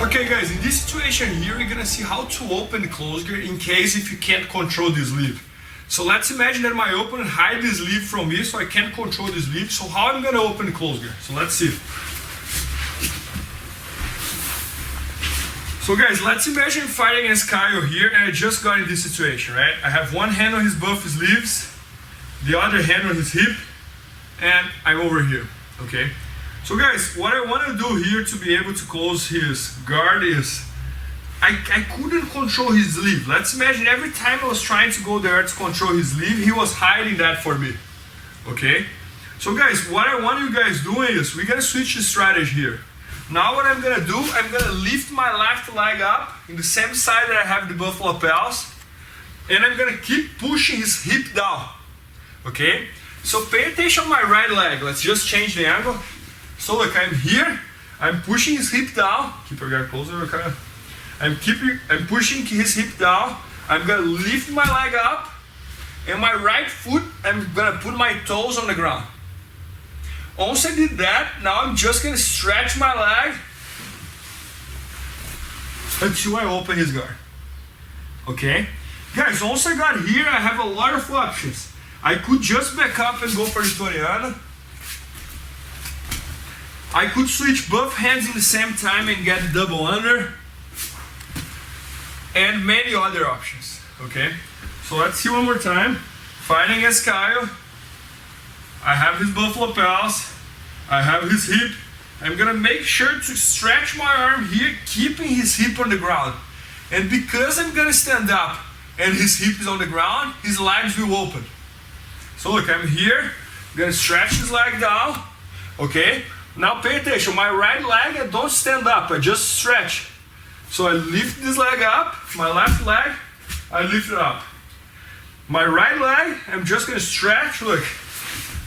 Okay guys, in this situation here, we're gonna see how to open the close gear in case if you can't control this sleeve. So let's imagine that my opponent hide this sleeve from me, so I can't control this sleeve. So how I'm gonna open the close gear? So let's see. So guys, let's imagine fighting against Kyle here, and I just got in this situation, right? I have one hand on his buff sleeves, the other hand on his hip, and I'm over here, okay? So guys, what I want to do here to be able to close his guard is, I couldn't control his sleeve. Let's imagine every time I was trying to go there to control his sleeve, he was hiding that for me, okay? So guys, what I want you guys doing is, we're gonna switch the strategy here. Now what I'm gonna do, I'm gonna lift my left leg up in the same side that I have the buff lapels, and I'm gonna keep pushing his hip down, okay? So pay attention on my right leg. Let's just change the angle. So look, I'm here, I'm pushing his hip down. Keep your guard closer, okay? I'm pushing his hip down. I'm gonna lift my leg up, and my right foot, I'm gonna put my toes on the ground. Once I did that, now I'm just gonna stretch my leg until I open his guard. Okay? Guys, once I got here, I have a lot of options. I could just back up and go for the Toriano. I could switch both hands in the same time and get double under. And many other options, okay? So let's see one more time. Fighting against Kyle. I have his buff lapels. I have his hip. I'm gonna make sure to stretch my arm here, keeping his hip on the ground. And because I'm gonna stand up and his hip is on the ground, his legs will open. So look, I'm here, I'm gonna stretch his leg down, okay? Now pay attention, my right leg, I don't stand up, I just stretch. So I lift this leg up, my left leg, I lift it up. My right leg, I'm just gonna stretch, look,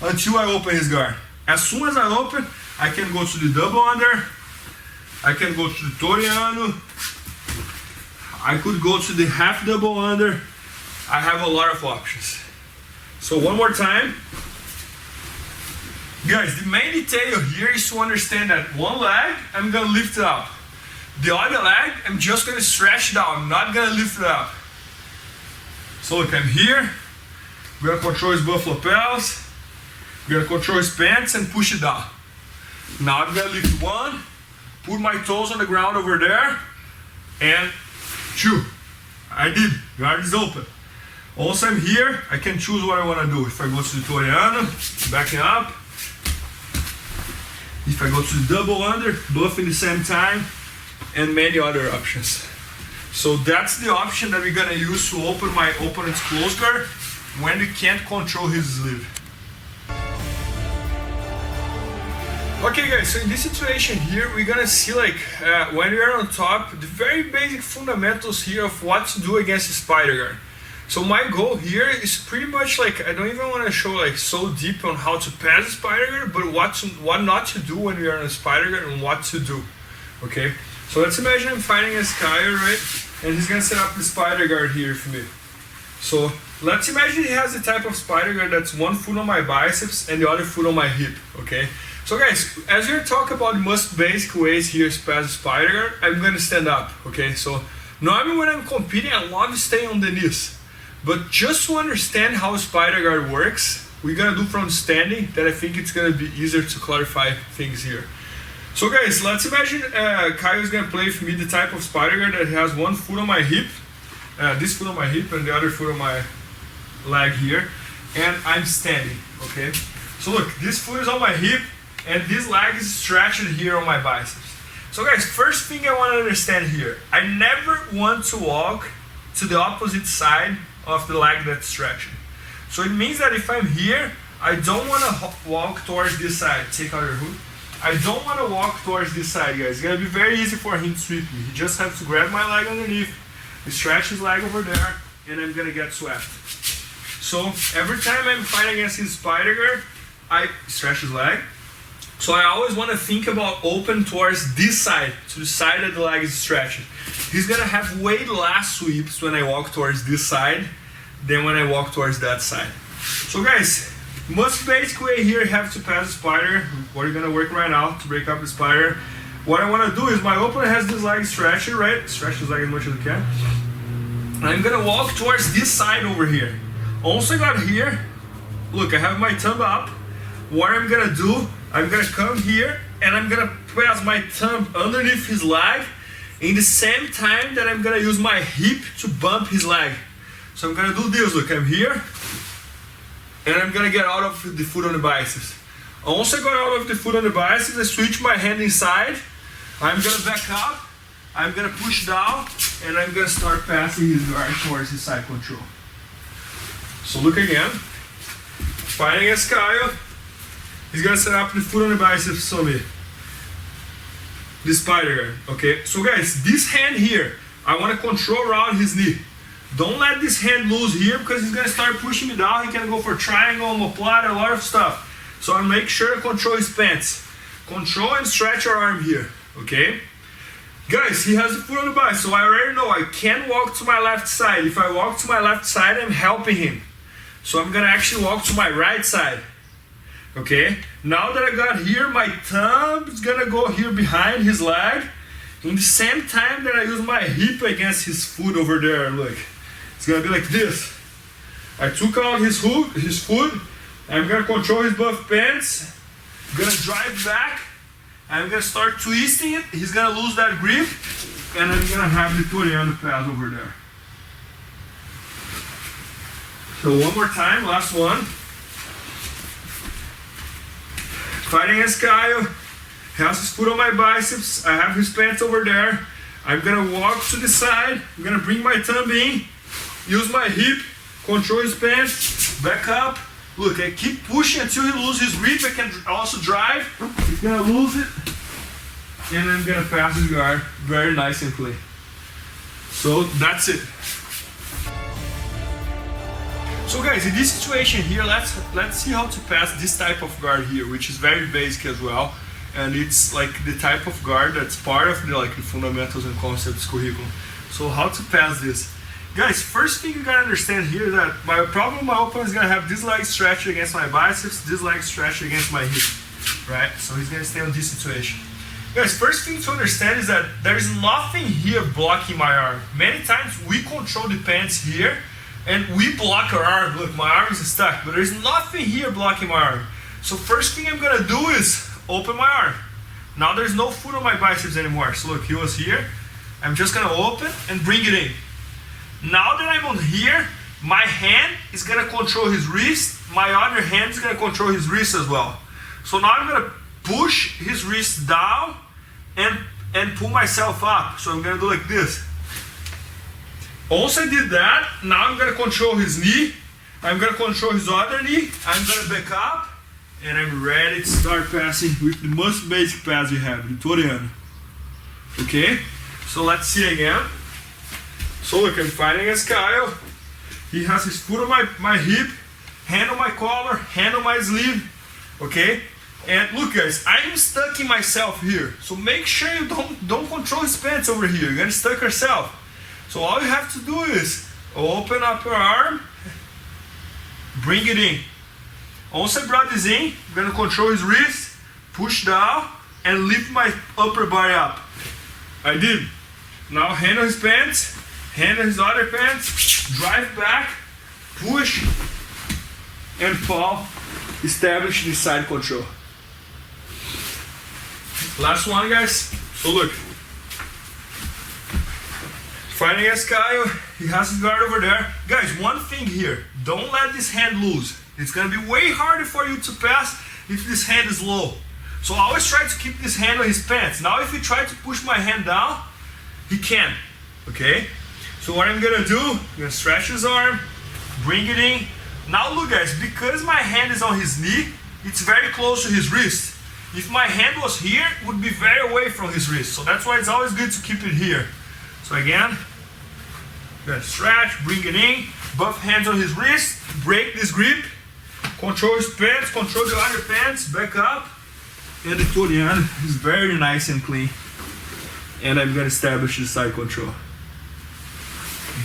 until I open his guard. As soon as I open, I can go to the double under, I can go to the Toriano, I could go to the half double under. I have a lot of options. So one more time. Guys, the main detail here is to understand that one leg, I'm gonna lift it up. The other leg, I'm just gonna stretch down, I'm not gonna lift it up. So look, I'm here, I'm gonna control his buff lapels, I'm gonna control his pants and push it down. Now I'm gonna lift one, put my toes on the ground over there, and two. I did, guard is open. Once I'm here, I can choose what I wanna do. If I go to the Toriano, backing up. If I go to the double under, both in the same time, and many other options. So that's the option that we're gonna use to open my opponent's close guard when you can't control his sleeve. Okay guys, so in this situation here, we're gonna see like, when we are on top, the very basic fundamentals here of what to do against a spider guard. So my goal here is pretty much like, I don't even want to show like so deep on how to pass a spider guard, but what not to do when we are on a spider guard and what to do, okay? So let's imagine I'm fighting against Kyle, right? And he's gonna set up the spider guard here for me. So let's imagine he has the type of spider guard that's one foot on my biceps and the other foot on my hip, okay? So guys, as we're talking about the most basic ways here to pass a spider guard, I'm gonna stand up, okay? So normally when I'm competing, I love to stay on the knees. But just to understand how a spider guard works, we're gonna do from standing, that I think it's gonna be easier to clarify things here. So guys, let's imagine Kyle is gonna play for me the type of spider guard that has one foot on my hip, this foot on my hip and the other foot on my leg here, and I'm standing, okay? So look, this foot is on my hip, and this leg is stretched here on my biceps. So guys, first thing I wanna understand here, I never want to walk to the opposite side of the leg that's stretching. So it means that if I'm here, I don't want to walk towards this side. Take out your hood. I don't want to walk towards this side, guys. It's going to be very easy for him to sweep me. He just has to grab my leg underneath, stretch his leg over there, and I'm going to get swept. So every time I'm fighting against his spider guard, I stretch his leg. So I always want to think about open towards this side, to the side that the leg is stretching. He's going to have way less sweeps when I walk towards this side than when I walk towards that side. So guys, most basic way here you have to pass the spider. What you're going to work right now to break up the spider. what I want to do is my opponent has this leg stretcher, right? Stretch his leg as much as I can. And I'm gonna walk towards this side over here. Once I got here, look, I have my thumb up. What I'm gonna do, I'm gonna come here and I'm gonna press my thumb underneath his leg in the same time that I'm gonna use my hip to bump his leg. So I'm gonna do this, look, I'm here and I'm gonna get out of the foot on the biceps. Once I got out of the foot on the biceps, I switch my hand inside. I'm gonna back up, I'm gonna push down, and I'm gonna start passing his guard towards his side control. So look again, fighting against Kyle. He's gonna set up the foot on the biceps on me. The spider guard, okay? So guys, this hand here, I wanna control around his knee. Don't let this hand loose here because he's gonna start pushing me down. He can go for triangle, omoplata, a lot of stuff. So I make sure to control his pants. Control and stretch your arm here, okay? Guys, he has the foot on the bicep, so I already know I can't walk to my left side. If I walk to my left side, I'm helping him. So I'm gonna actually walk to my right side, okay? Now that I got here, my thumb is gonna go here behind his leg. In the same time that I use my hip against his foot over there, look. It's gonna be like this. I took out his foot. I'm gonna control his buff pants. Gonna drive back. I'm gonna start twisting it. He's gonna lose that grip. And I'm gonna have the Toriano pass over there. So one more time, last one. Fighting against Kyle. He has his foot on my biceps. I have his pants over there. I'm gonna walk to the side. I'm gonna bring my thumb in. Use my hip. Control his pants. Back up. Look, I keep pushing until he loses his grip. I can also drive. He's gonna lose it. And I'm gonna pass his guard very nice and clean. So that's it. So guys, in this situation here, let's see how to pass this type of guard here, which is very basic as well. And it's like the type of guard that's part of the fundamentals and concepts curriculum. So how to pass this? Guys, first thing you gotta understand here is that my opponent is gonna have this leg stretched against my biceps, this leg stretched against my hip, right? So he's gonna stay on this situation. Guys, first thing to understand is that there is nothing here blocking my arm. Many times we control the pants here and we block our arm. Look, my arm is stuck, but there's nothing here blocking my arm. So first thing I'm gonna do is open my arm. Now there's no foot on my biceps anymore. So look, he was here. I'm just gonna open and bring it in. Now that I'm on here, my hand is gonna control his wrist. My other hand is gonna control his wrist as well. So now I'm gonna push his wrist down and pull myself up. So I'm gonna do like this. Once I did that, now I'm gonna control his knee. I'm gonna control his other knee. I'm gonna back up, and I'm ready to start passing with the most basic pass we have, the Toriano. Okay, so let's see again. So look, I'm fighting against Kyle. He has his foot on my hip, hand on my collar, hand on my sleeve, okay? And look guys, I'm stuck in myself here. So make sure you don't control his pants over here. You're gonna stuck yourself. So all you have to do is open up your arm, bring it in. Once I brought this in, I'm gonna control his wrist, push down, and lift my upper body up. I did. Now hand on his pants, hand on his other pants, drive back, push, and fall. Establish the side control. Last one, guys. So look. Fighting against Kyle, he has his guard over there. Guys, one thing here, don't let this hand loose. It's gonna be way harder for you to pass if this hand is low. So always try to keep this hand on his pants. Now if you try to push my hand down, he can, okay? So what I'm gonna do, I'm gonna stretch his arm, bring it in. Now look guys, because my hand is on his knee, it's very close to his wrist. If my hand was here, it would be very away from his wrist. So that's why it's always good to keep it here. So again, gonna stretch, bring it in, both hands on his wrist, break this grip, control his pants, control the other pants, back up, and the Toriano is very nice and clean. And I'm gonna establish the side control.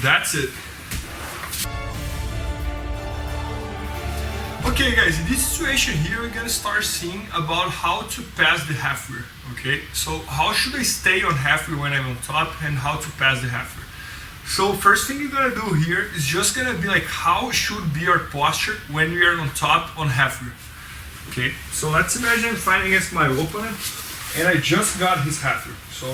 That's it. Okay guys, in this situation here, we're gonna start seeing about how to pass the half rear. Okay, so how should I stay on half rear when I'm on top and how to pass the half rear. So first thing you're gonna do here is just gonna be like how should be your posture when we are on top on half rear. Okay, so let's imagine I'm fighting against my opponent and I just got his half rear. So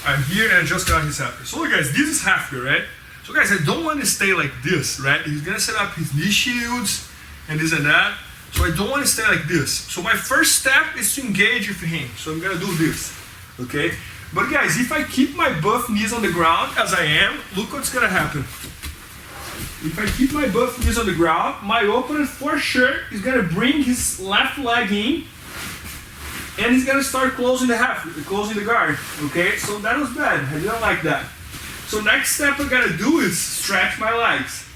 I'm here and I just got his half rear. So look guys, this is half rear, right? So guys, I don't want to stay like this, right? He's gonna set up his knee shields and this and that. So I don't want to stay like this. So my first step is to engage with him. So I'm gonna do this, okay? But guys, if I keep my buff knees on the ground as I am, look what's gonna happen. If I keep my buff knees on the ground, my opponent for sure is gonna bring his left leg in and he's gonna start closing the guard, okay? So that was bad, I didn't like that. So next step I gotta do is stretch my legs.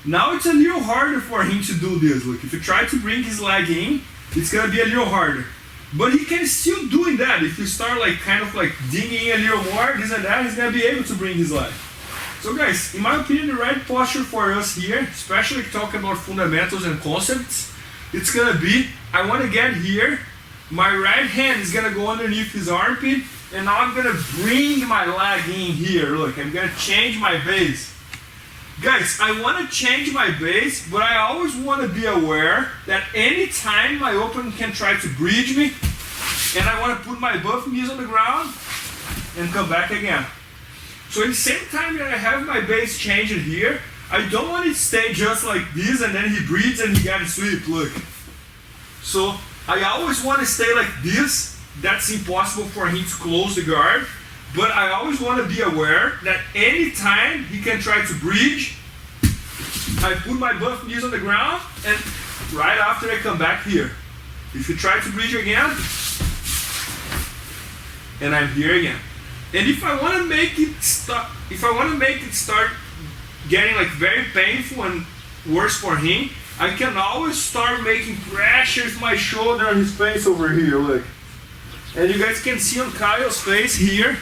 Now it's a little harder for him to do this. Look, if you try to bring his leg in, it's gonna be a little harder. But he can still doing that. If you start like kind of like digging in a little more, this and that, he's gonna be able to bring his leg. So guys, in my opinion, the right posture for us here, especially talking about fundamentals and concepts, it's gonna be, I wanna get here, my right hand is gonna go underneath his armpit, and now I'm gonna bring my leg in here. Look, I'm gonna change my base. Guys, I wanna change my base, but I always wanna be aware that anytime my opponent can try to bridge me, and I wanna put my buff knees on the ground, and come back again. So at the same time that I have my base changed here, I don't want it to stay just like this, and then he breathes and he got a sweep, look. So I always wanna stay like this. That's impossible for him to close the guard, but I always want to be aware that anytime he can try to bridge, I put my buff knees on the ground and right after I come back here. If you try to bridge again, and I'm here again. And if I want to make it start getting like very painful and worse for him, I can always start making pressure with my shoulder on his face over here, look. And you guys can see on Kyle's face here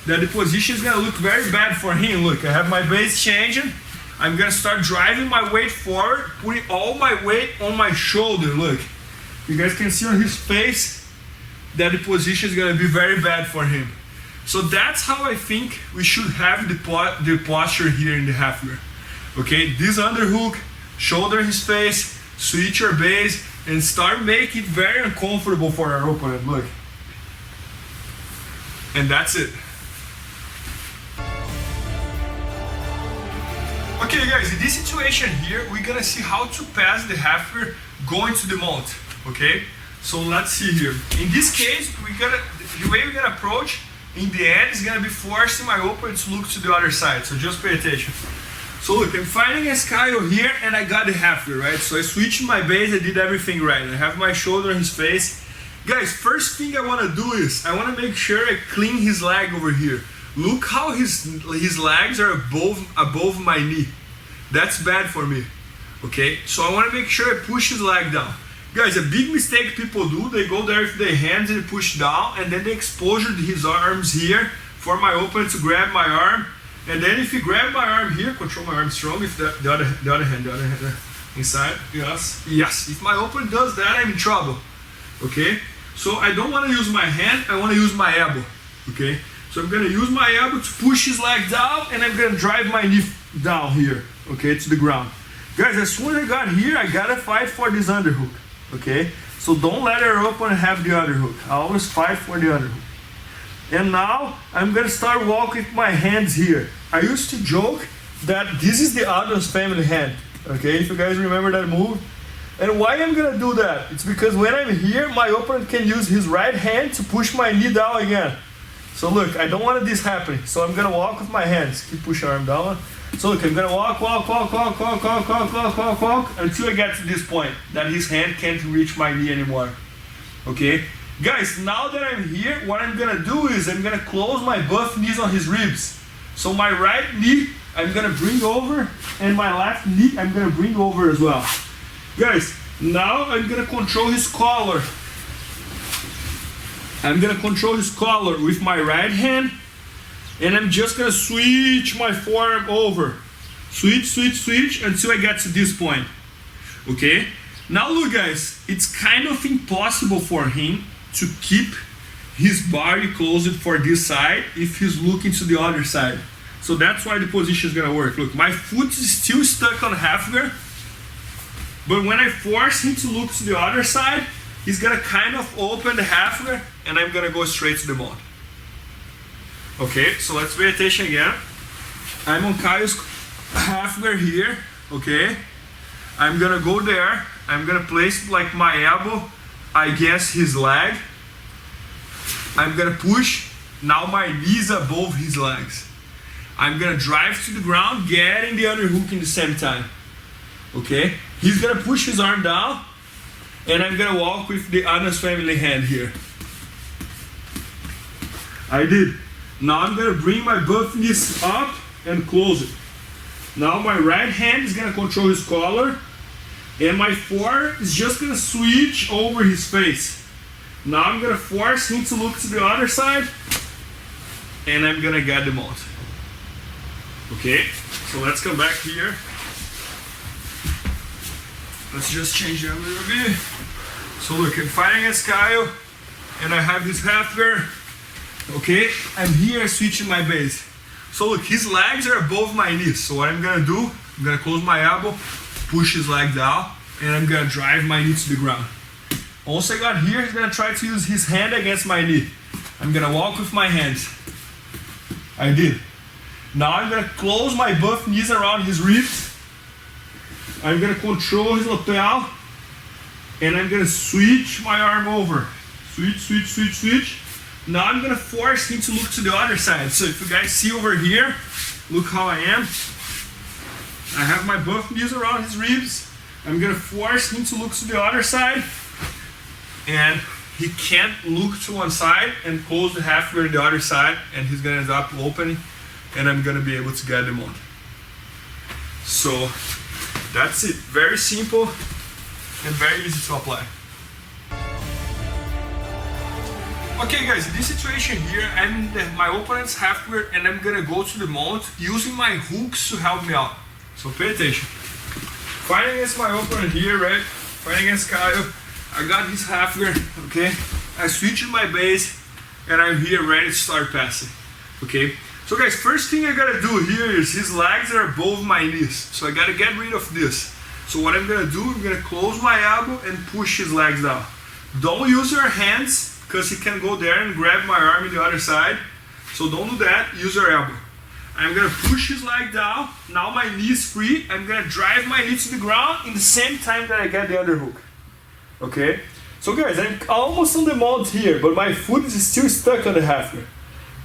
that the position is gonna look very bad for him. Look, I have my base changing. I'm gonna start driving my weight forward, putting all my weight on my shoulder. Look, you guys can see on his face that the position is gonna be very bad for him. So that's how I think we should have the posture here in the half rear. Okay, this underhook, shoulder his face, switch your base, and start making it very uncomfortable for our opponent, look. And that's it. Okay guys, in this situation here, we're gonna see how to pass the half rear going to the mount, okay? So let's see here. In this case, the way we're gonna approach, in the end, is gonna be forcing my opponent to look to the other side, so just pay attention. So look, I'm fighting against Kyle here and I got the half rear, right? So I switched my base, I did everything right. I have my shoulder on his face. Guys, first thing I wanna do is, I wanna make sure I clean his leg over here. Look how his legs are above my knee. That's bad for me, okay? So I wanna make sure I push his leg down. Guys, a big mistake people do, they go there with their hands and push down and then they expose his arms here for my opponent to grab my arm. And then if you grab my arm here, control my arm strong, if the other hand inside, yes. If my opponent does that, I'm in trouble, okay? So I don't want to use my hand, I want to use my elbow, okay? So I'm gonna use my elbow to push his leg down and I'm gonna drive my knee down here, okay, to the ground. Guys, as soon as I got here, I gotta fight for this underhook, okay? So don't let our opponent have the underhook. I always fight for the underhook. And now I'm gonna start walking with my hands here. I used to joke that this is the Addams family hand, okay? If you guys remember that move. And why I'm gonna do that? It's because when I'm here, my opponent can use his right hand to push my knee down again. So look, I don't want this happening. So I'm gonna walk with my hands. Keep pushing arm down. So look, I'm gonna walk until I get to this point that his hand can't reach my knee anymore. Okay? Guys, now that I'm here, what I'm gonna do is I'm gonna close my buff knees on his ribs. So my right knee, I'm gonna bring over, and my left knee, I'm gonna bring over as well. Guys, now I'm gonna control his collar. I'm gonna control his collar with my right hand, and I'm just gonna switch my forearm over. Switch until I get to this point. Okay? Now look guys, it's kind of impossible for him to keep his body closed for this side if he's looking to the other side. So that's why the position is gonna work. Look, my foot is still stuck on half guard, but when I force him to look to the other side, he's gonna kind of open the half guard and I'm gonna go straight to the mount. Okay, so let's pay attention again. I'm on Kyle's half guard here, okay? I'm gonna go there, I'm gonna place like my elbow against his leg. I'm gonna push, now my knees above his legs. I'm gonna drive to the ground, getting the underhook in the same time. Okay? He's gonna push his arm down, and I'm gonna walk with the Addams Family hand here. I did. Now I'm gonna bring my both knees up and close it. Now my right hand is gonna control his collar, and my forearm is just gonna switch over his face. Now I'm gonna force him to look to the other side, and I'm gonna get the mount. Okay, so let's come back here. Let's just change that a little bit. So look, I'm fighting against Kyle, and I have this half guard. Okay, I'm here switching my base. So look, his legs are above my knees. So what I'm gonna do, I'm gonna close my elbow, push his leg down, and I'm gonna drive my knee to the ground. Once I got here, he's gonna try to use his hand against my knee. I'm gonna walk with my hands. I did. Now I'm gonna close my both knees around his ribs. I'm gonna control his lapel, and I'm gonna switch my arm over. Switch, switch, switch, switch. Now I'm gonna force him to look to the other side. So if you guys see over here, look how I am. I have my both knees around his ribs. I'm gonna force him to look to the other side, and he can't look to one side and close the half guard the other side, and he's gonna end up opening, and I'm gonna be able to get him on. So that's it. Very simple and very easy to apply. Okay guys, in this situation here, I'm in my opponent's half guard, and I'm gonna go to the mount using my hooks to help me out. So pay attention. Fighting against my opponent here, right? Fighting against Kyle. I got his half guard, okay? I switched my base, and I'm here ready to start passing, okay? So guys, first thing I gotta do here is his legs are above my knees. So I gotta get rid of this. So what I'm gonna do, I'm gonna close my elbow and push his legs down. Don't use your hands, because he can go there and grab my arm in the other side. So don't do that, use your elbow. I'm gonna push his leg down. Now my knee is free. I'm gonna drive my knee to the ground in the same time that I get the underhook. Okay? So guys, I'm almost on the mount here, but my foot is still stuck on the half guard.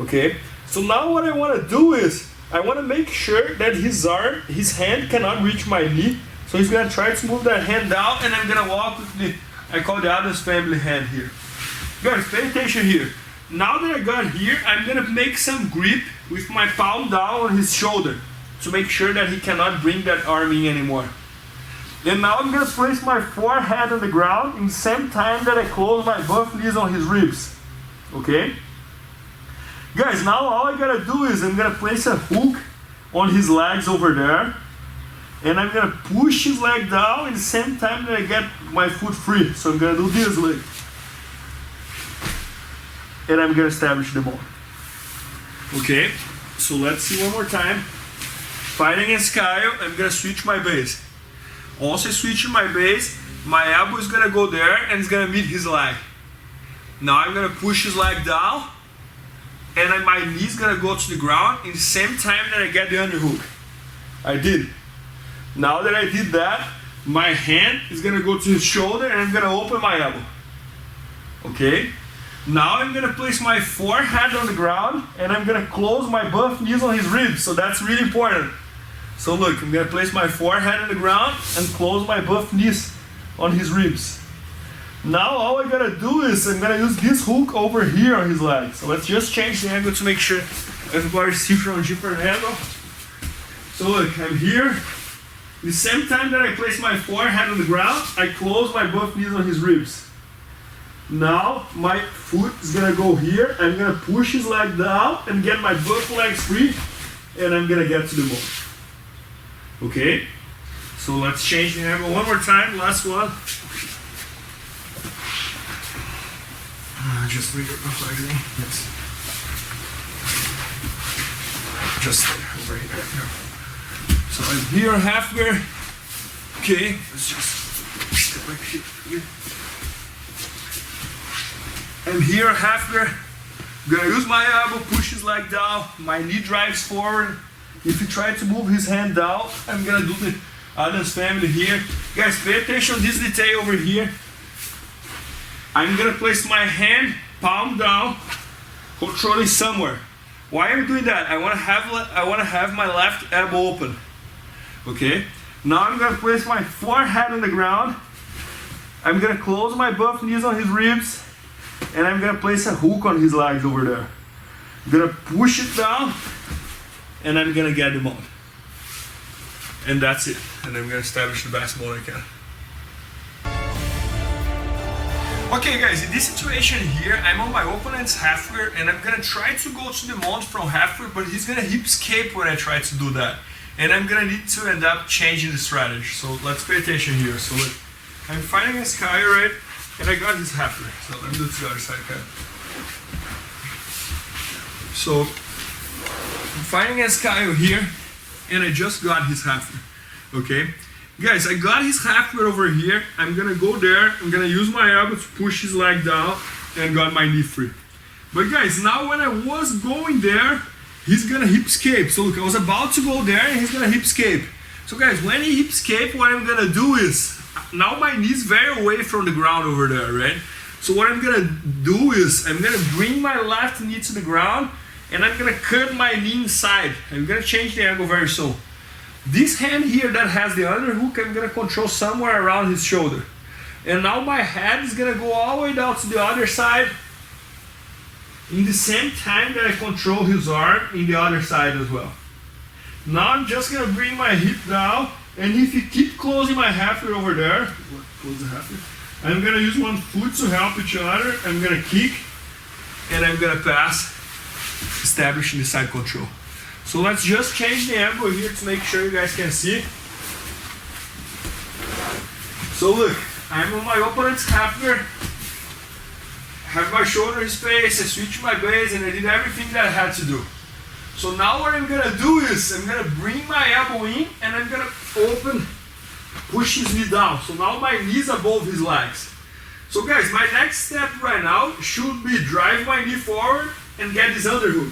Okay? So now what I wanna do is, I wanna make sure that his hand cannot reach my knee. So he's gonna try to move that hand down, and I'm gonna walk with the, I call the Addams Family hand here. Guys, pay attention here. Now that I got here, I'm gonna make some grip with my palm down on his shoulder to make sure that he cannot bring that arm in anymore. And now I'm gonna place my forehead on the ground in the same time that I close my both knees on his ribs. Okay? Guys, now all I gotta do is I'm gonna place a hook on his legs over there, and I'm gonna push his leg down in the same time that I get my foot free. So I'm gonna do this leg, and I'm gonna establish the mount. Okay, so let's see one more time. Fighting against Kyle, I'm gonna switch my base. Once I switch my base, my elbow is gonna go there and it's gonna meet his leg. Now I'm gonna push his leg down, and my knee is gonna go to the ground in the same time that I get the underhook. I did. Now that I did that, my hand is gonna go to his shoulder, and I'm gonna open my elbow. Okay? Now I'm gonna place my forehead on the ground, and I'm gonna close my both knees on his ribs. So that's really important. So look, I'm gonna place my forehead on the ground and close my both knees on his ribs. Now all I gotta do is I'm gonna use this hook over here on his leg. So let's just change the angle to make sure everybody sees from a different angle. So look, I'm here. The same time that I place my forehead on the ground, I close my both knees on his ribs. Now my foot is gonna go here. I'm gonna push his leg down and get my both legs free, and I'm gonna get to the mount. Okay? So let's change the angle one more time, last one. Just leave it like this. Just over here. So I'm here halfway. Okay, let's just step back here. I'm here halfway. I'm gonna use my elbow, push his leg down. My knee drives forward. If he tries to move his hand down, I'm gonna do the Adam's family here. Guys, pay attention to this detail over here. I'm gonna place my hand palm down, controlling somewhere. Why am I doing that? I wanna have my left elbow open. Okay. Now I'm gonna place my forehead on the ground. I'm gonna close my buff knees on his ribs, and I'm gonna place a hook on his legs over there. I'm gonna push it down, and I'm gonna get the mount. And that's it. And I'm gonna establish the best mount I can. Okay guys, in this situation here, I'm on my opponent's halfway, and I'm gonna try to go to the mount from halfway, but he's gonna hip escape when I try to do that. And I'm gonna need to end up changing the strategy. So let's pay attention here. So look, I'm fighting against Kyle, right? And I got his halfway. So let me do it to the other side, Kyle. So I'm fighting against Kyle here, and I just got his halfway. Okay? Guys, I got his halfway over here. I'm gonna go there. I'm gonna use my elbow to push his leg down and got my knee free. But guys, now when I was going there, he's gonna hip escape. So look, I was about to go there and he's gonna hip escape. So guys, when he hip escape, what I'm gonna do is, now my knee's very away from the ground over there, right? So what I'm gonna do is, I'm gonna bring my left knee to the ground and I'm gonna cut my knee inside. I'm gonna change the angle very soon. This hand here that has the underhook, I'm gonna control somewhere around his shoulder. And now my head is gonna go all the way down to the other side, in the same time that I control his arm in the other side as well. Now I'm just gonna bring my hip down, and if you keep closing my halfway over there, close the halfway, I'm gonna use one foot to help each other. I'm gonna kick, and I'm gonna pass, establishing the side control. So let's just change the angle here to make sure you guys can see. So look, I'm on my opponent's halfway. Have my shoulder in space, I switch my base, and I did everything that I had to do. So now what I'm gonna do is, I'm gonna bring my elbow in, and I'm gonna open, push his knee down. So now my knee's above his legs. So guys, my next step right now should be drive my knee forward and get this underhook.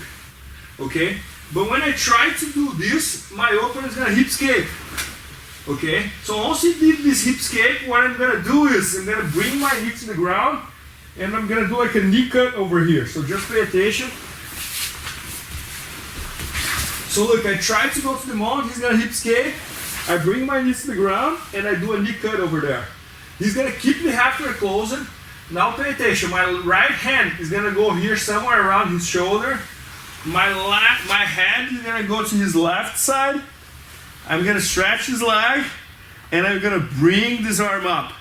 Okay? But when I try to do this, my opponent's gonna hip escape. Okay? So once he did this hip escape, what I'm gonna do is, I'm gonna bring my knee to the ground, and I'm gonna do like a knee cut over here. So just pay attention. So look, I try to go to the mount, he's gonna hip escape. I bring my knees to the ground, and I do a knee cut over there. He's gonna keep the halfway closing. Now pay attention, my right hand is gonna go here somewhere around his shoulder. My hand is gonna go to his left side. I'm gonna stretch his leg, and I'm gonna bring this arm up.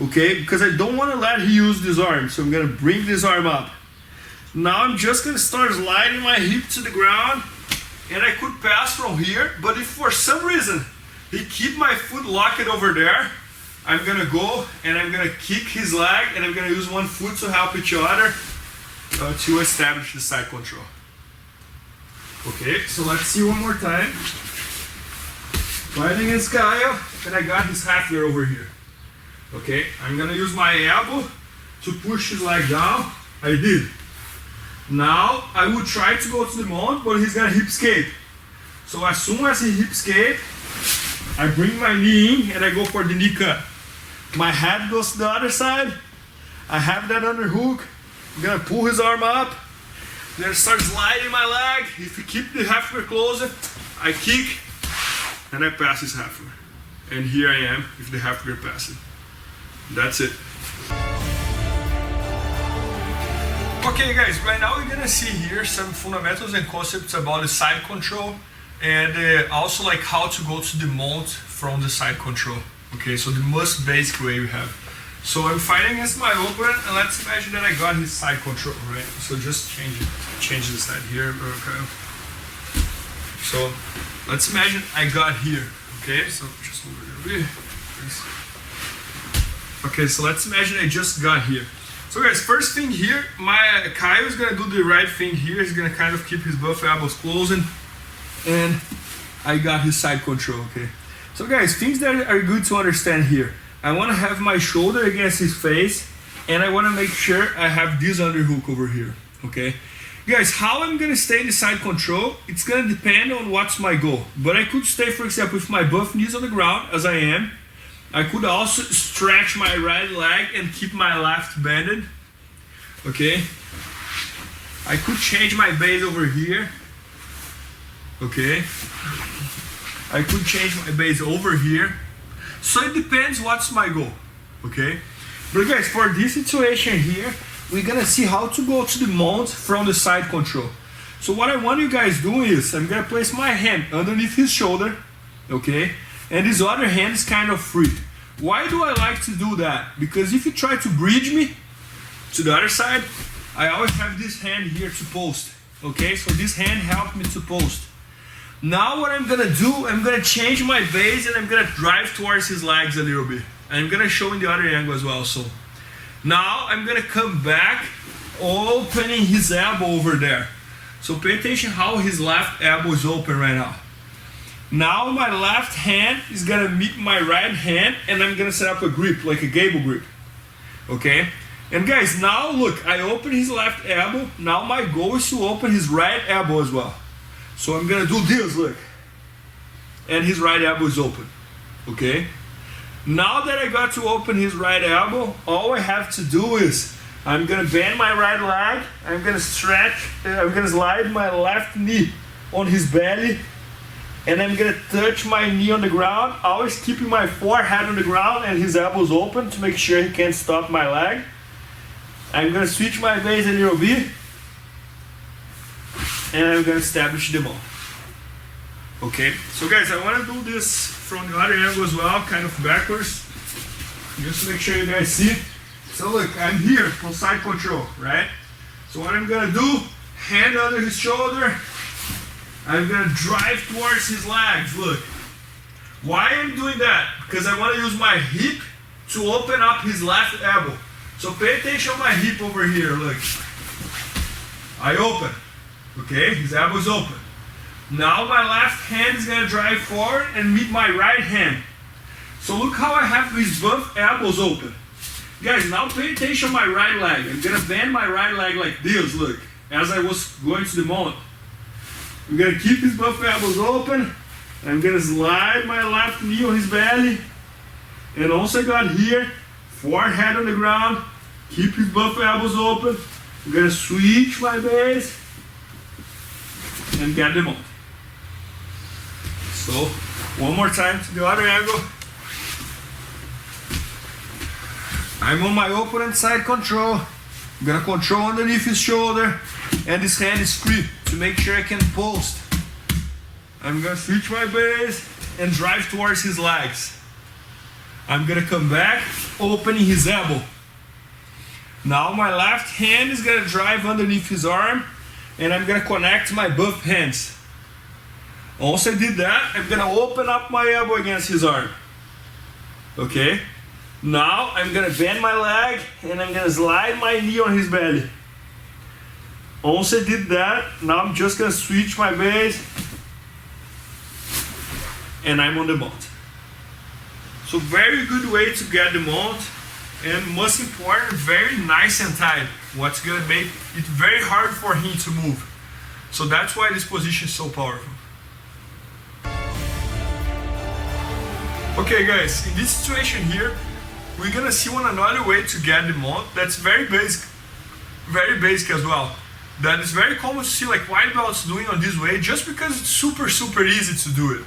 Okay, because I don't want to let him use this arm, so I'm gonna bring this arm up. Now I'm just gonna start sliding my hip to the ground, and I could pass from here, but if for some reason he keep my foot locked over there, I'm gonna go and I'm gonna kick his leg, and I'm gonna use one foot to help each other to establish the side control. Okay, so let's see one more time. Fighting against Kyle, and I got his halfway over here. Okay, I'm gonna use my elbow to push his leg down. I did. Now I will try to go to the mount, but he's gonna hip escape. So as soon as he hip escape, I bring my knee in and I go for the knee cut. My head goes to the other side. I have that underhook. I'm gonna pull his arm up. Then start sliding my leg. If you keep the halfway closer, I kick and I pass his halfway. And here I am with the halfway passing. That's it. Okay guys, right now we're gonna see here some fundamentals and concepts about the side control, and also like how to go to the mount from the side control. Okay, so the most basic way we have. So I'm fighting against my opponent, and let's imagine that I got his side control, right? So just change the side here, okay. So let's imagine I got here, Okay, so just move it a bit. Okay, so let's imagine I just got here. So guys, first thing here, my Kyle is gonna do the right thing here. He's gonna kind of keep his buff elbows closing, and I got his side control, okay? So guys, things that are good to understand here. I wanna have my shoulder against his face, and I wanna make sure I have this underhook over here, okay? Guys, how I'm gonna stay in the side control, it's gonna depend on what's my goal. But I could stay, for example, with my buff knees on the ground, as I am. I could also stretch my right leg and keep my left bended, okay? I could change my base over here, okay? I could change my base over here. So it depends what's my goal, okay? But guys, for this situation here, we're gonna see how to go to the mount from the side control. So what I want you guys do is, I'm gonna place my hand underneath his shoulder, okay? And his other hand is kind of free. Why do I like to do that? Because if you try to bridge me to the other side, I always have this hand here to post, okay? So this hand helped me to post. Now what I'm gonna do, I'm gonna change my base and I'm gonna drive towards his legs a little bit. And I'm gonna show in the other angle as well, so. Now I'm gonna come back, opening his elbow over there. So pay attention how his left elbow is open right now. Now my left hand is gonna meet my right hand and I'm gonna set up a grip, like a gable grip, okay? And guys, now look, I open his left elbow. Now my goal is to open his right elbow as well. So I'm gonna do this, look. And his right elbow is open, okay? Now that I got to open his right elbow, all I have to do is, I'm gonna bend my right leg, I'm gonna stretch, I'm gonna slide my left knee on his belly, and I'm gonna touch my knee on the ground, always keeping my forehead on the ground and his elbows open to make sure he can't stop my leg. I'm gonna switch my base a little bit, and I'm gonna establish the mount. Okay, so guys, I wanna do this from the other angle as well, kind of backwards, just to make sure you guys see. So look, I'm here on side control, right? So what I'm gonna do, hand under his shoulder, I'm gonna drive towards his legs, look. Why I'm doing that? Because I wanna use my hip to open up his left elbow. So pay attention on my hip over here, look. I open, okay? His elbow is open. Now my left hand is gonna drive forward and meet my right hand. So look how I have these both elbows open. Guys, now pay attention on my right leg. I'm gonna bend my right leg like this, look, as I was going to the mount. I'm gonna keep his both elbows open. I'm gonna slide my left knee on his belly. And also I got here, forehead on the ground, keep his both elbows open. I'm gonna switch my base and get them on. So, one more time to the other angle. I'm on my opponent side control. I'm gonna control underneath his shoulder, and his hand is free to make sure I can post. I'm gonna switch my base and drive towards his legs. I'm gonna come back, opening his elbow. Now my left hand is gonna drive underneath his arm, and I'm gonna connect my both hands. Once I did that, I'm gonna open up my elbow against his arm. Okay? Now I'm gonna bend my leg and I'm gonna slide my knee on his belly. Once I did that, now I'm just gonna switch my base and I'm on the mount. So very good way to get the mount, and most important, very nice and tight. What's gonna make it very hard for him to move. So that's why this position is so powerful. Okay guys, in this situation here, we're gonna see one another way to get the mount that's very basic as well. That is very common to see like white belts doing on this way, just because it's super easy to do it.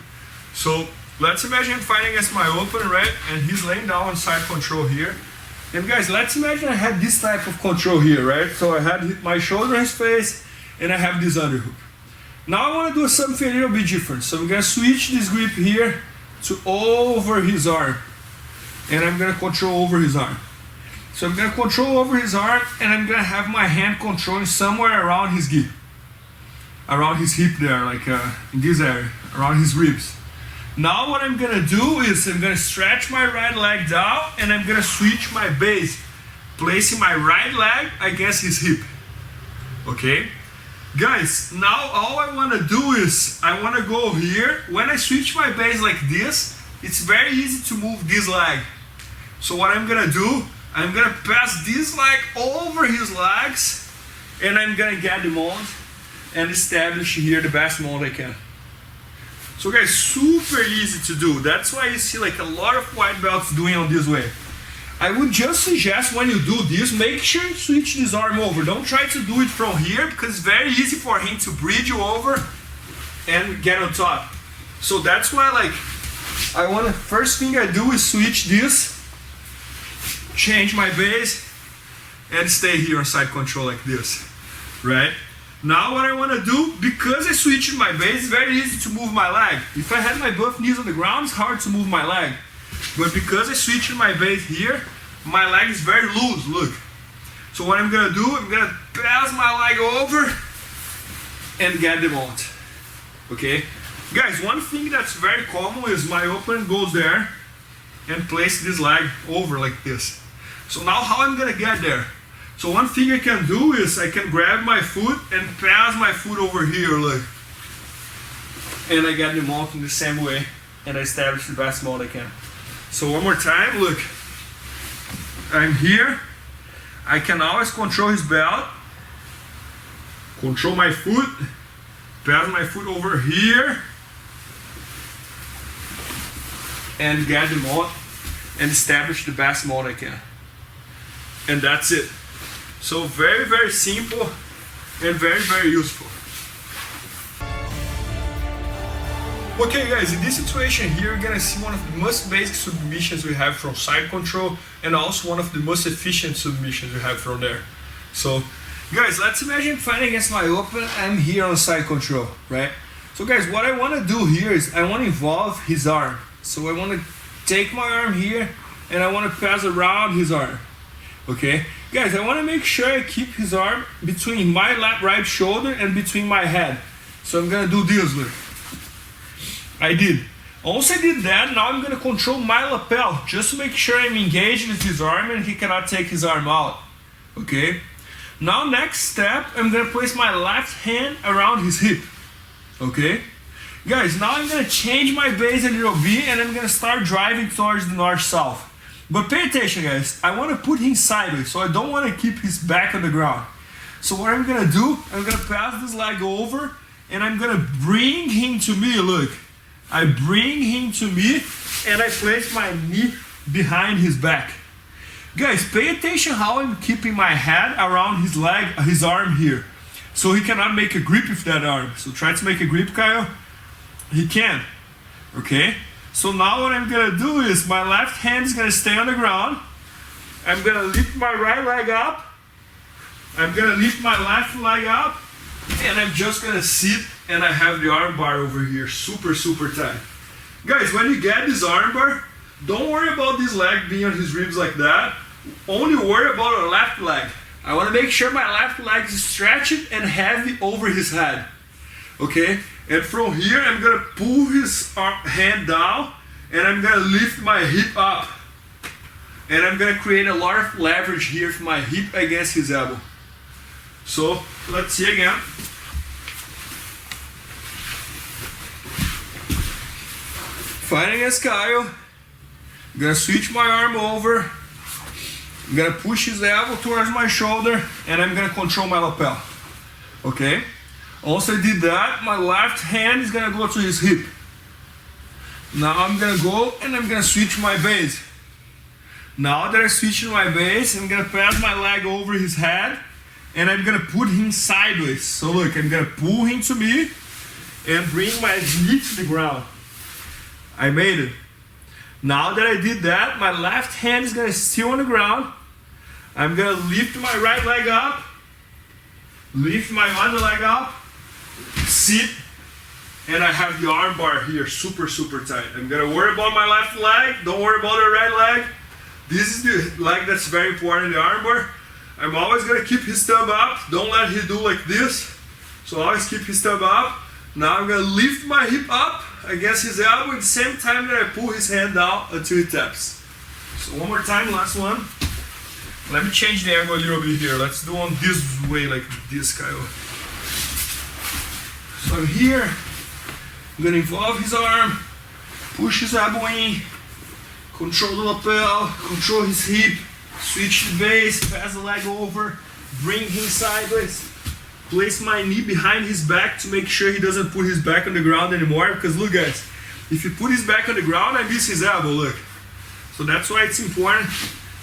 So let's imagine I'm fighting against my opponent, right? And he's laying down on side control here. And guys, let's imagine I had this type of control here, right? So I had my shoulder in his face, and I have this underhook. Now I want to do something a little bit different. So I'm gonna switch this grip here to over his arm, and I'm gonna control over his arm. So I'm gonna control over his arm, and I'm gonna have my hand controlling somewhere around his hip, around his hip there, like in this area, around his ribs. Now what I'm gonna do is I'm gonna stretch my right leg down and I'm gonna switch my base, placing my right leg against his hip. Okay? Guys, now all I wanna do is I wanna go here. When I switch my base like this, it's very easy to move this leg. So what I'm gonna do, I'm gonna pass this leg over his legs and I'm gonna get the mount and establish here the best mount I can. So guys, super easy to do. That's why you see like a lot of white belts doing on this way. I would just suggest when you do this, make sure you switch this arm over. Don't try to do it from here because it's very easy for him to bridge you over and get on top. So that's why like, first thing I do is switch this, change my base, and stay here on side control like this, right? Now what I want to do, because I switched my base, it's very easy to move my leg. If I had my both knees on the ground, it's hard to move my leg. But because I switched my base here, my leg is very loose, look. So what I'm going to do, I'm going to pass my leg over and get the mount, okay? Guys, one thing that's very common is my opponent goes there and place this leg over like this. So now how I'm going to get there? So one thing I can do is I can grab my foot and pass my foot over here, look. And I get the mount in the same way and I establish the best mount I can. So one more time, look. I'm here. I can always control his belt. Control my foot. Pass my foot over here. And get the mount and establish the best mount I can. And that's it. So very, very simple and very, very useful. Okay guys, in this situation here, you're gonna see one of the most basic submissions we have from side control and also one of the most efficient submissions we have from there. So guys, let's imagine fighting against my opponent. I'm here on side control, right? So guys, what I wanna do here is I wanna involve his arm. So I wanna take my arm here and I wanna pass around his arm, okay? Guys, I want to make sure I keep his arm between my right shoulder and between my head. So I'm going to do this, look. I did. Once I did that, now I'm going to control my lapel just to make sure I'm engaged with his arm and he cannot take his arm out. Okay? Now next step, I'm going to place my left hand around his hip. Okay? Guys, now I'm going to change my base a little bit and I'm going to start driving towards the north-south. But pay attention guys, I want to put him sideways, so I don't want to keep his back on the ground. So what I'm going to do, I'm going to pass this leg over and I'm going to bring him to me, look. I bring him to me and I place my knee behind his back. Guys, pay attention how I'm keeping my head around his leg, his arm here. So he cannot make a grip with that arm. So try to make a grip, Kyle. He can, okay? So now what I'm gonna do is my left hand is gonna stay on the ground. I'm gonna lift my right leg up. I'm gonna lift my left leg up. And I'm just gonna sit and I have the arm bar over here, super, super tight. Guys, when you get this arm bar, don't worry about this leg being on his ribs like that. Only worry about the left leg. I wanna make sure my left leg is stretched and heavy over his head. Okay? And from here, I'm gonna pull his hand down and I'm gonna lift my hip up. And I'm gonna create a lot of leverage here with my hip against his elbow. So, let's see again. Fighting against Kyle. I'm gonna switch my arm over. I'm gonna push his elbow towards my shoulder and I'm gonna control my lapel. Okay? Once I did that, my left hand is gonna go to his hip. Now I'm gonna go and I'm gonna switch my base. Now that I switched my base, I'm gonna pass my leg over his head and I'm gonna put him sideways. So look, I'm gonna pull him to me and bring my knee to the ground. I made it. Now that I did that, my left hand is gonna still on the ground. I'm gonna lift my right leg up, lift my other leg up, sit, and I have the arm bar here super, super tight. I'm gonna worry about my left leg, don't worry about the right leg. This is the leg that's very important, the arm bar. I'm always gonna keep his thumb up, don't let him do like this. So always keep his thumb up. Now I'm gonna lift my hip up against his elbow at the same time that I pull his hand down until he taps. So one more time, last one. Let me change the angle a little bit here. Let's do on this way, like this, Kyle. So I'm here. I'm gonna involve his arm, push his elbow in, control the lapel, control his hip, switch the base, pass the leg over, bring him sideways, place my knee behind his back to make sure he doesn't put his back on the ground anymore, because look guys, if he put his back on the ground, I miss his elbow, look. So that's why it's important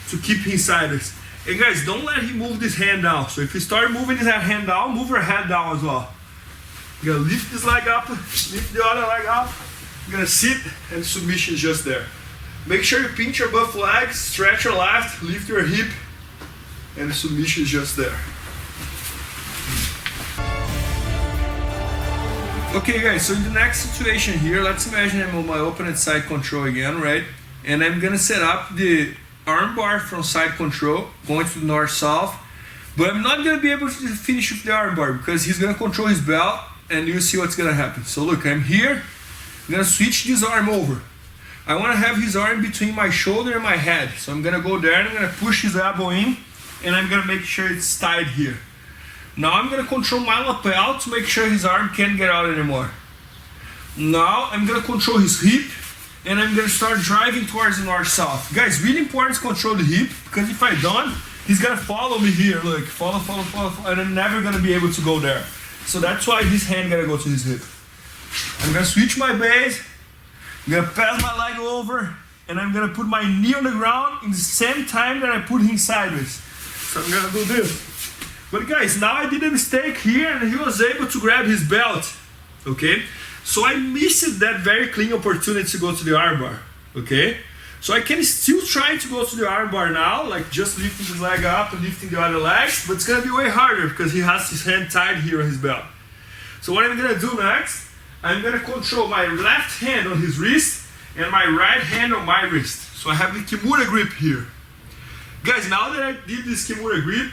to keep him sideways. And guys, don't let him move this hand down. So if you start moving his hand down, move your head down as well. You're gonna lift this leg up, lift the other leg up. You're gonna sit, and submission is just there. Make sure you pinch your butt legs, stretch your left, lift your hip, and the submission is just there. Okay guys, so in the next situation here, let's imagine I'm on my opponent side control again, right? And I'm gonna set up the arm bar from side control, going to the north-south. But I'm not gonna be able to finish with the arm bar because he's gonna control his belt, and you'll see what's gonna happen. So look, I'm here, I'm gonna switch this arm over. I wanna have his arm between my shoulder and my head. So I'm gonna go there and I'm gonna push his elbow in, and I'm gonna make sure it's tied here. Now I'm gonna control my lapel to make sure his arm can't get out anymore. Now I'm gonna control his hip, and I'm gonna start driving towards the north-south. Guys, really important to control the hip, because if I don't, he's gonna follow me here. Look, follow, and I'm never gonna be able to go there. So that's why his hand gotta go to his hip. I'm gonna switch my base, I'm gonna pass my leg over, and I'm gonna put my knee on the ground in the same time that I put him sideways. So I'm gonna do this. But guys, now I did a mistake here, and he was able to grab his belt, okay? So I missed that very clean opportunity to go to the armbar, okay? So I can still try to go to the armbar now, like just lifting his leg up and lifting the other leg, but it's gonna be way harder because he has his hand tied here on his belt. So what I'm gonna do next, I'm gonna control my left hand on his wrist and my right hand on my wrist. So I have the Kimura grip here. Guys, now that I did this Kimura grip,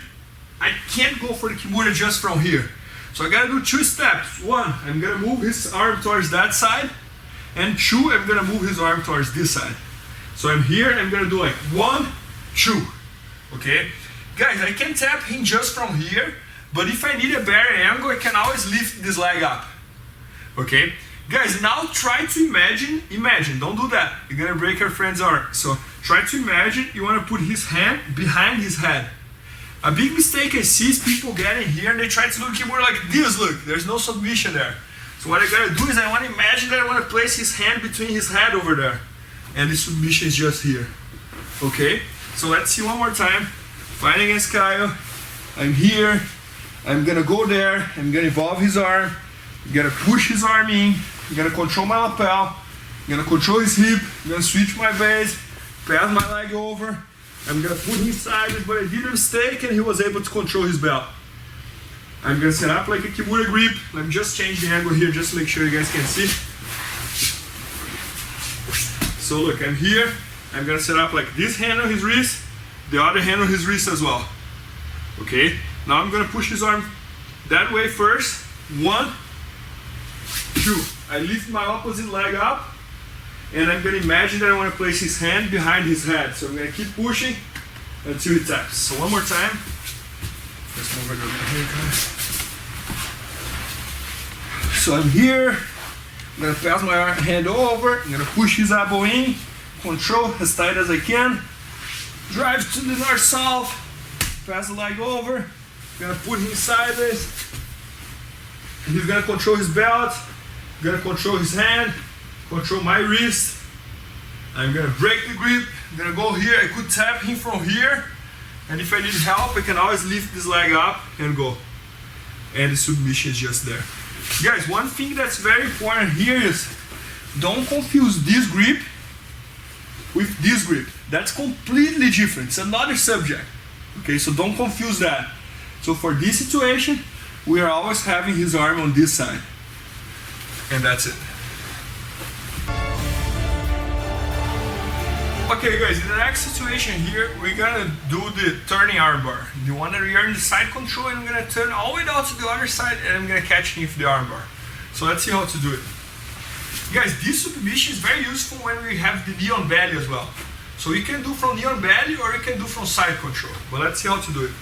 I can't go for the Kimura just from here. So I gotta do two steps. One, I'm gonna move his arm towards that side, and two, I'm gonna move his arm towards this side. So I'm here, and I'm gonna do like 1, 2, okay? Guys, I can tap him just from here, but if I need a better angle, I can always lift this leg up, okay? Guys, now try to imagine, don't do that. You're gonna break your friend's arm. So try to imagine you wanna put his hand behind his head. A big mistake I see is people getting here and they try to do Kimura like this, look, there's no submission there. So what I gotta do is I wanna imagine that I wanna place his hand between his head over there. And the submission is just here, okay? So let's see one more time. Fighting against Kyle, I'm here, I'm gonna go there, I'm gonna involve his arm, I'm gonna push his arm in, I'm gonna control my lapel, I'm gonna control his hip, I'm gonna switch my base, pass my leg over, I'm gonna put him sideways, but I did a mistake and he was able to control his belt. I'm gonna set up like a Kimura grip. Let me just change the angle here just to make sure you guys can see. So look, I'm here. I'm gonna set up like this hand on his wrist, the other hand on his wrist as well. Okay, now I'm gonna push his arm that way first. 1, 2. I lift my opposite leg up, and I'm gonna imagine that I wanna place his hand behind his head. So I'm gonna keep pushing until he taps. So one more time. Let's move it over here, guys. So I'm here. I'm gonna pass my hand over. I'm gonna push his elbow in, control as tight as I can. Drive to the north-south. Pass the leg over. I'm gonna put him sideways. He's gonna control his belt. I'm gonna control his hand. Control my wrist. I'm gonna break the grip. I'm gonna go here. I could tap him from here, and if I need help, I can always lift this leg up and go. And the submission is just there. Guys, one thing that's very important here is don't confuse this grip with this grip. That's completely different. It's another subject. Okay, so don't confuse that. So for this situation, we are always having his arm on this side. And that's it. Okay guys, in the next situation here, we're gonna do the turning armbar. The one that we are in the side control, and I'm gonna turn all the way down to the other side, and I'm gonna catch him with the armbar. So let's see how to do it. Guys, this submission is very useful when we have the knee on belly as well. So you can do from knee on belly or you can do from side control. But let's see how to do it.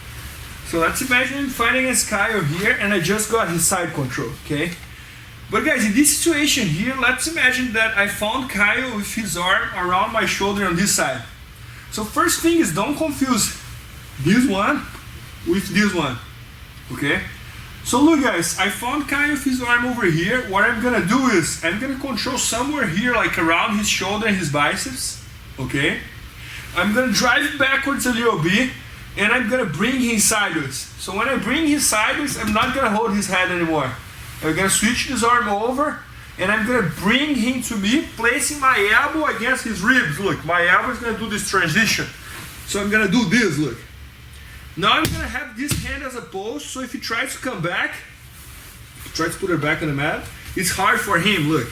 So let's imagine I'm fighting against Kyle here and I just got his side control, okay? But guys, in this situation here, let's imagine that I found Kyle with his arm around my shoulder on this side. So first thing is, don't confuse this one with this one, okay? So look guys, I found Kyle with his arm over here. What I'm gonna do is, I'm gonna control somewhere here, like around his shoulder and his biceps, okay? I'm gonna drive it backwards a little bit, and I'm gonna bring him sideways. So when I bring him sideways, I'm not gonna hold his head anymore. I'm gonna switch his arm over, and I'm gonna bring him to me, placing my elbow against his ribs. Look, my elbow is gonna do this transition. So I'm gonna do this, look. Now I'm gonna have this hand as a post, so if he tries to come back, try to put her back on the mat, it's hard for him, look.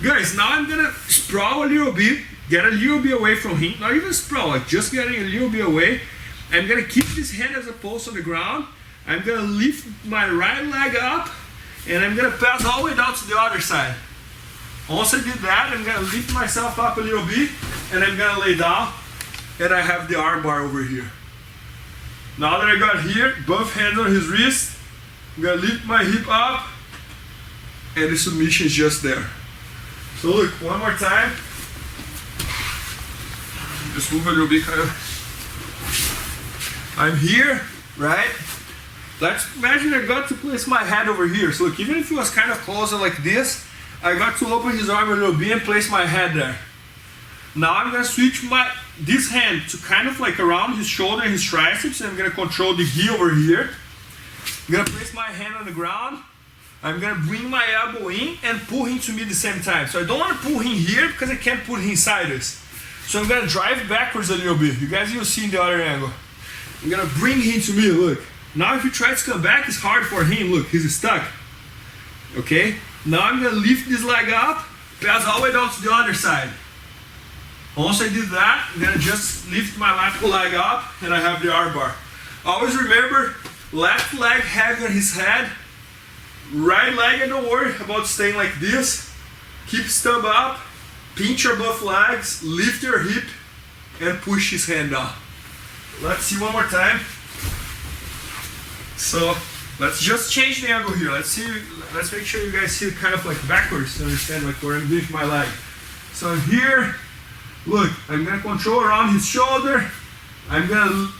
Guys, now I'm gonna sprawl a little bit, get a little bit away from him, not even sprawl, like just getting a little bit away. I'm gonna keep this hand as a post on the ground. I'm gonna lift my right leg up, and I'm gonna pass all the way down to the other side. Once I did that, I'm gonna lift myself up a little bit, and I'm gonna lay down, and I have the arm bar over here. Now that I got here, both hands on his wrist, I'm gonna lift my hip up, and the submission is just there. So look, one more time. Just move a little bit, kind of. I'm here, right? Let's imagine I got to place my head over here. So look, even if it was kind of closer like this, I got to open his arm a little bit and place my head there. Now I'm gonna switch this hand to kind of like around his shoulder and his triceps, and I'm gonna control the gi over here. I'm gonna place my hand on the ground. I'm gonna bring my elbow in and pull him to me at the same time. So I don't wanna pull him here because I can't put him sideways. So I'm gonna drive backwards a little bit. You guys will see in the other angle. I'm gonna bring him to me, look. Now if he tries to come back, it's hard for him, look, he's stuck. Okay? Now I'm gonna lift this leg up, pass all the way down to the other side. Once I did that, I'm gonna just lift my left leg up, and I have the arm bar. Always remember, left leg heavy on his head, right leg, and don't worry about staying like this. Keep stub up, pinch your both legs, lift your hip, and push his hand down. Let's see one more time. So let's just change the angle here. Let's make sure you guys see it kind of like backwards to understand like what I'm doing with my leg. So I'm here. Look, I'm gonna control around his shoulder. I'm gonna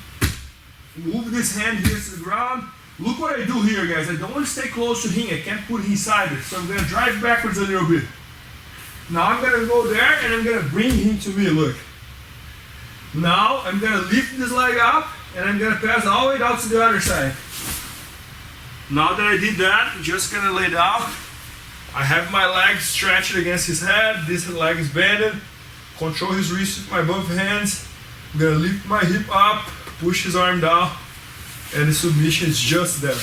move this hand here to the ground. Look what I do here, guys. I don't want to stay close to him. I can't put him sideways. So I'm gonna drive backwards a little bit. Now I'm gonna go there and I'm gonna bring him to me, look. Now I'm gonna lift this leg up and I'm gonna pass all the way down to the other side. Now that I did that, I'm just gonna lay down. I have my leg stretched against his head. This leg is bended. Control his wrist with my both hands. I'm gonna lift my hip up, push his arm down, and the submission is just there.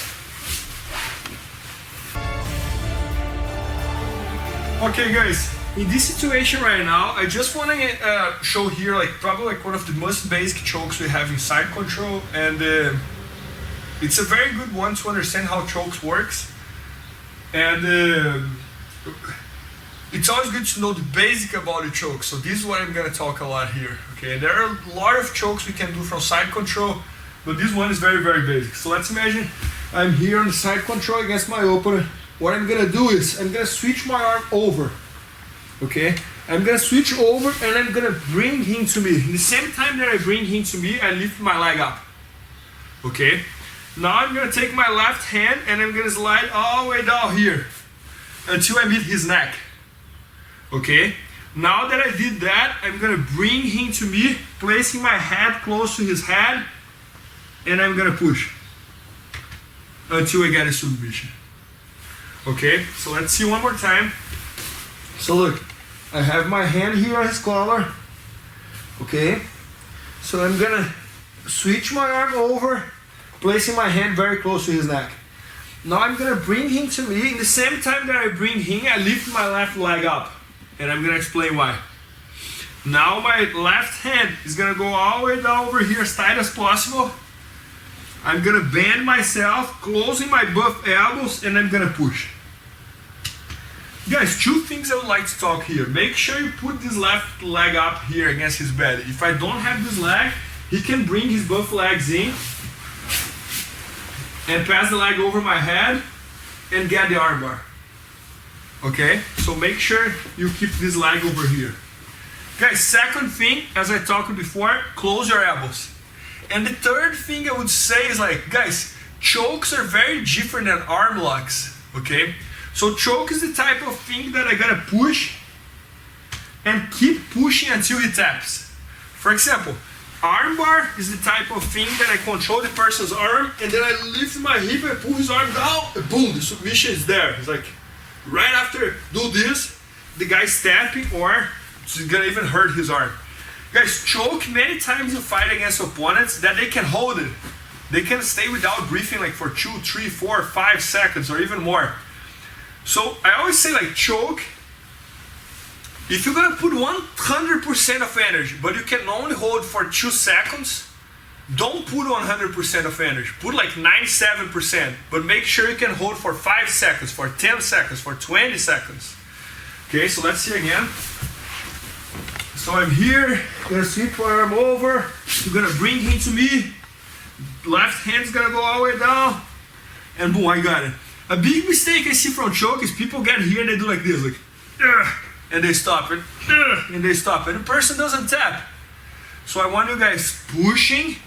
Okay guys, in this situation right now, I just want to show here like probably like one of the most basic chokes we have in side control, and it's a very good one to understand how chokes works. And it's always good to know the basic about the choke. So this is what I'm going to talk a lot here. Okay, there are a lot of chokes we can do from side control, but this one is very, very basic. So let's imagine I'm here on the side control against my opponent. What I'm going to do is I'm going to switch my arm over. Okay, I'm going to switch over and I'm going to bring him to me. In the same time that I bring him to me, I lift my leg up. Okay, now I'm going to take my left hand and I'm going to slide all the way down here until I meet his neck. Okay, now that I did that, I'm gonna bring him to me, placing my head close to his head, and I'm gonna push until I get a submission. Okay, so let's see one more time. So look, I have my hand here on his collar. Okay, so I'm gonna switch my arm over, placing my hand very close to his neck. Now I'm gonna bring him to me. In the same time that I bring him, I lift my left leg up. And I'm gonna explain why. Now my left hand is gonna go all the way down over here as tight as possible. I'm gonna bend myself, closing my both elbows, and I'm gonna push. Guys, two things I would like to talk here. Make sure you put this left leg up here against his belly. If I don't have this leg, he can bring his both legs in and pass the leg over my head and get the armbar. Okay? So make sure you keep this leg over here. Guys, second thing, as I talked before, close your elbows. And the third thing I would say is like, guys, chokes are very different than arm locks. Okay? So choke is the type of thing that I gotta push and keep pushing until he taps. For example, armbar is the type of thing that I control the person's arm and then I lift my hip and pull his arm down and boom, the submission is there. It's like, right after do this, the guy's tapping or it's gonna even hurt his arm. Guys, choke, many times you fight against opponents that they can hold it. They can stay without breathing like for 2, 3, 4, 5 seconds or even more. So I always say like choke, if you're gonna put 100% of energy, but you can only hold for 2 seconds, don't put 100% of energy. Put like 97%, but make sure you can hold for 5 seconds, for 10 seconds, for 20 seconds. Okay, so let's see again. So I'm here, gonna sweep my arm over, you're gonna bring him to me, left hand's gonna go all the way down, and boom, I got it. A big mistake I see from choke is people get here and they do like this, like, and they stop it, and they stop it. And the person doesn't tap. So I want you guys pushing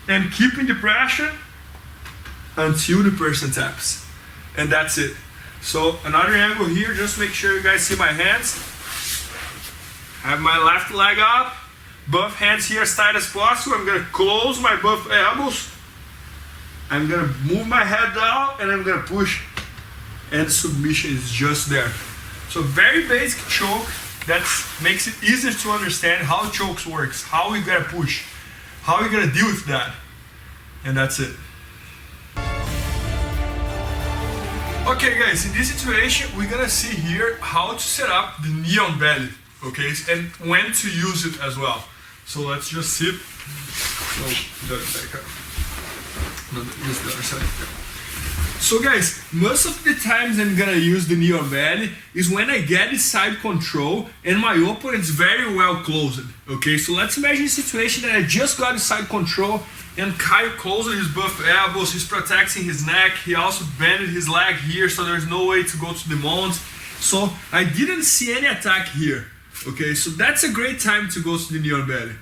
and keeping the pressure until the person taps. And that's it. So another angle here, just make sure you guys see my hands. I have my left leg up, both hands here as tight as possible. I'm gonna close my both elbows. I'm gonna move my head down and I'm gonna push, and submission is just there. So very basic choke that makes it easier to understand how chokes works, how we gotta push, how we gonna deal with that, and that's it. Okay guys, in this situation we're gonna see here how to set up the knee on belly, okay, and when to use it as well. So let's just sit. So the other side. No, use the other side. So guys, most of the times I'm gonna use the knee on belly is when I get the side control and my opponent's very well closed. Okay, so let's imagine a situation that I just got the side control and Kyle closes his both elbows, he's protecting his neck, he also bended his leg here so there's no way to go to the mount. So I didn't see any attack here. Okay, so that's a great time to go to the knee on belly.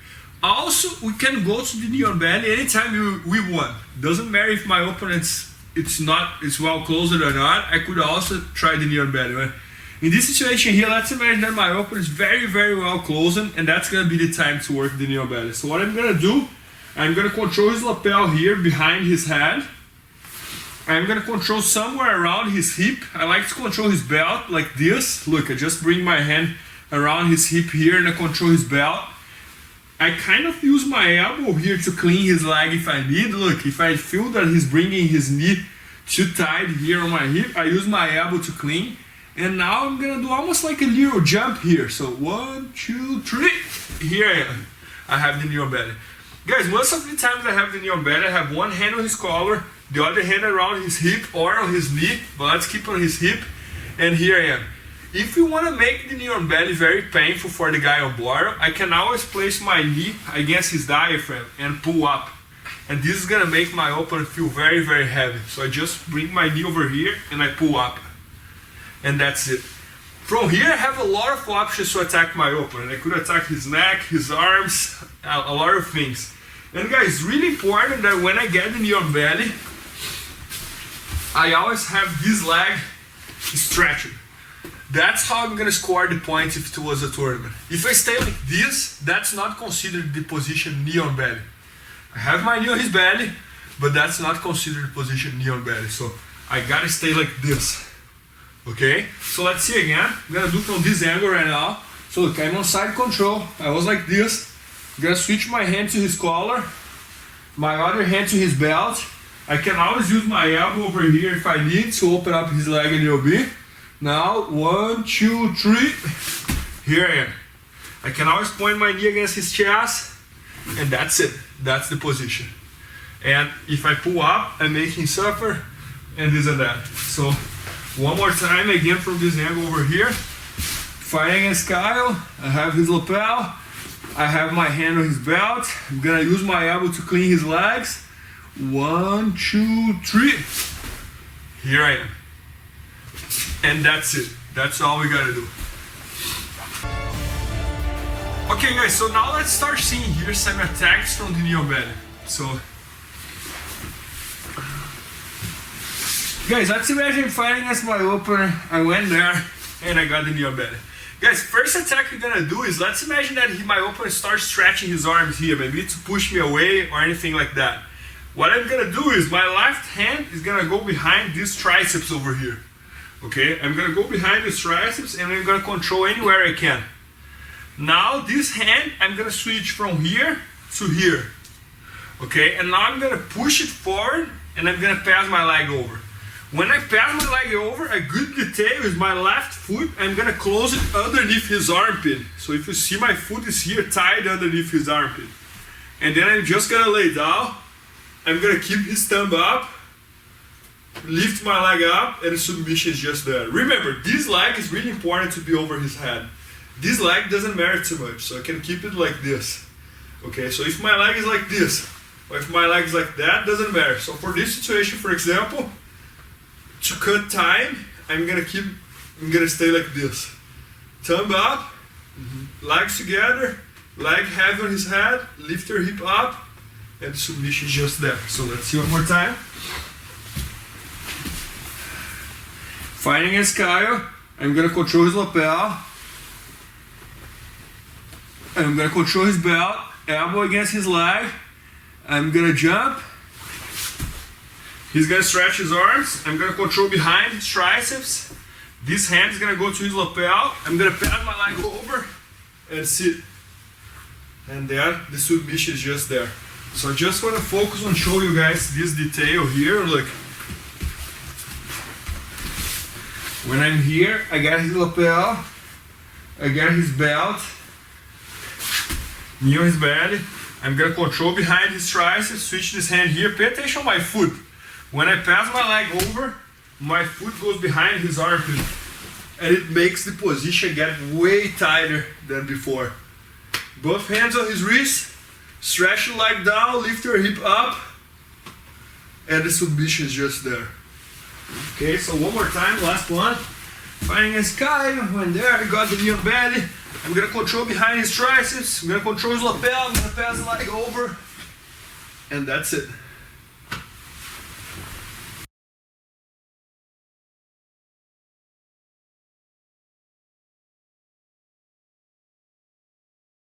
Also, we can go to the knee on belly anytime we want. Doesn't matter if my opponent's it's well closed or not. I could also try the knee on belly. Right? In this situation here, let's imagine that my opponent is very, very well closed, and that's gonna be the time to work the knee on belly. So what I'm gonna do, I'm gonna control his lapel here behind his head. I'm gonna control somewhere around his hip. I like to control his belt like this. Look, I just bring my hand around his hip here and I control his belt. I kind of use my elbow here to clean his leg if I need. Look, if I feel that he's bringing his knee too tight here on my hip, I use my elbow to clean. And now I'm gonna do almost like a little jump here. So 1, 2, 3, here I am. I have the knee on belly. Guys, most of the times I have the knee on belly, I have one hand on his collar, the other hand around his hip or on his knee, but let's keep on his hip, and here I am. If you want to make the knee on belly very painful for the guy on board, I can always place my knee against his diaphragm and pull up. And this is going to make my opponent feel very, very heavy. So I just bring my knee over here and I pull up. And that's it. From here I have a lot of options to attack my opponent. I could attack his neck, his arms, a lot of things. And guys, it's really important that when I get the knee on belly, I always have this leg stretched. That's how I'm gonna score the points if it was a tournament. If I stay like this, that's not considered the position knee on belly. I have my knee on his belly, but that's not considered the position knee on belly. So I gotta stay like this. Okay? So let's see again. I'm gonna do from this angle right now. So look, I'm on side control. I was like this. I'm gonna switch my hand to his collar, my other hand to his belt. I can always use my elbow over here if I need to open up his leg a little bit. Now, 1, 2, 3, here I am. I can always point my knee against his chest, and that's it. That's the position. And if I pull up, I make him suffer, and this and that. So One more time, again from this angle over here. Fighting against Kyle. I have his lapel. I have my hand on his belt. I'm gonna use my elbow to clean his legs. 1, 2, 3. Here I am. And that's it. That's all we gotta do. Okay guys, so now let's start seeing here some attacks from the knee on belly. So, guys, let's imagine fighting against my opener. I went there and I got the knee on belly. Guys, first attack we're gonna do is, let's imagine that my opponent starts stretching his arms here, maybe to push me away or anything like that. What I'm gonna do is, my left hand is gonna go behind these triceps over here. Okay, I'm gonna go behind these triceps and I'm gonna control anywhere I can. Now this hand, I'm gonna switch from here to here. Okay, and now I'm gonna push it forward and I'm gonna pass my leg over. When I pass my leg over, a good detail is my left foot, I'm gonna close it underneath his armpit. So if you see, my foot is here tied underneath his armpit. And then I'm just gonna lay down, I'm gonna keep his thumb up, lift my leg up, and the submission is just there. Remember, this leg is really important to be over his head. This leg doesn't matter too much, so I can keep it like this. Okay, so if my leg is like this, or if my leg is like that, doesn't matter. So for this situation, for example, to cut time, I'm gonna stay like this. Thumb up, legs together, leg heavy on his head, lift your hip up, and submission is just there. So let's see one more time. Fighting against Kyle, I'm gonna control his lapel. I'm gonna control his belt, elbow against his leg. I'm gonna jump. He's gonna stretch his arms. I'm gonna control behind his triceps. This hand is gonna go to his lapel. I'm gonna pass my leg over and sit. And then the submission is just there. So I just wanna focus on show you guys this detail here. Look. When I'm here, I got his lapel. I got his belt. Knee on his belly. I'm gonna control behind his triceps, switch this hand here. Pay attention on my foot. When I pass my leg over, my foot goes behind his armpit. And it makes the position get way tighter than before. Both hands on his wrist, stretch the leg down, lift your hip up, and the submission is just there. Okay, so one more time, last one. Fighting against Kyle, when there, I got the knee on belly. I'm gonna control behind his triceps, I'm gonna control his lapel, I'm gonna pass the leg over, and that's it.